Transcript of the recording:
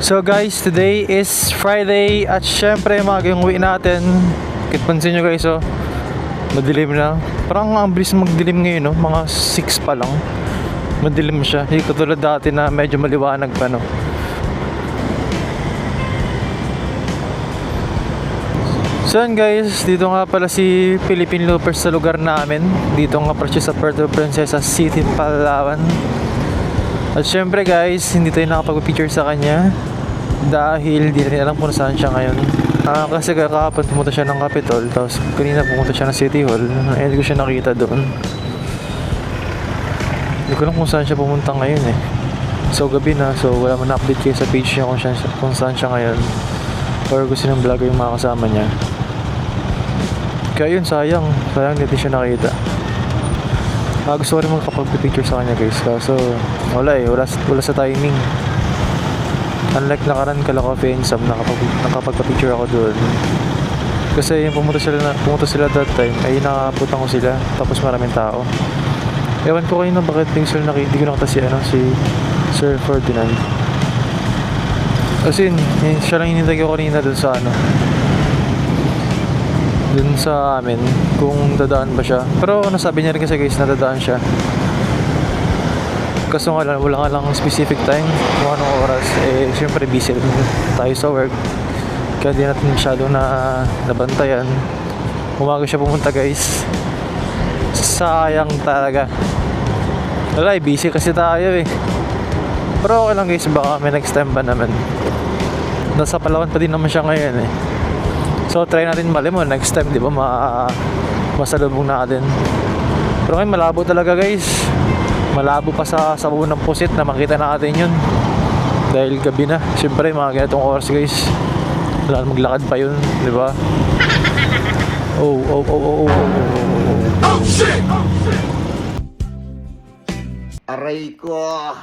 So guys, today is Friday at syempre yung uwi natin. Kit pansin nyo guys, oh, madilim na. Parang ang bilis magdilim ngayon, no? Mga 6 pa lang madilim siya, hindi katulad dati na medyo maliwanag pa, no? So yan guys, dito nga pala si Philippine Loopers sa lugar namin. Dito nga pala siya sa Puerto Princesa City, Palawan. At syempre guys, hindi tayo nakapag-picture sa kanya dahil di rin alam kung saan siya ngayon. Kasi kakapon pumunta siya ng Capitol, tapos kanina pumunta siya ng City Hall. Hindi ko siya nakita doon. Hindi ko alam kung saan siya pumunta ngayon eh. So gabi na, so wala man na-update kayo sa page niya kung saan siya ngayon, or gusto ng vlogger yung mga kasama niya. Kaya yun, sayang hindi siya nakita. Gusto ko rin magkapag-picture sa kanya guys, kaso wala sa timing. Unlike nakaraan kala Coffee and Sam, nakapagpa-picture ako doon. Kasi yung pumunta sila that time, ay nakaputan ko sila, tapos maraming tao. Ewan ko kayo na bakit hindi ko nakita si Sir Ferdinand. Kasi siya lang hinintay ko kanina doon sa dun sa amin, kung dadaan ba siya. Pero nasabi niya rin kasi guys na dadaan siya. Kaso nga lang, wala nga lang specific time kung anong oras. Siyempre busy rin tayo sa work, kaya di natin masyado nabantayan. Umaga siya pumunta guys. Sayang talaga. Wala, busy kasi tayo eh. Pero okay lang guys, baka may next time pa naman. Nasa Palawan pa din naman siya ngayon eh. So try natin malimon next time, di ba, masalubong natin. Pero ngayon malabo talaga guys. Malabo pa sa buo ng pusit na makita natin yun. Dahil gabi na. Siyempre mga ganitong oras guys, wala na maglakad pa yun, di ba? Oh shit! Aray ko!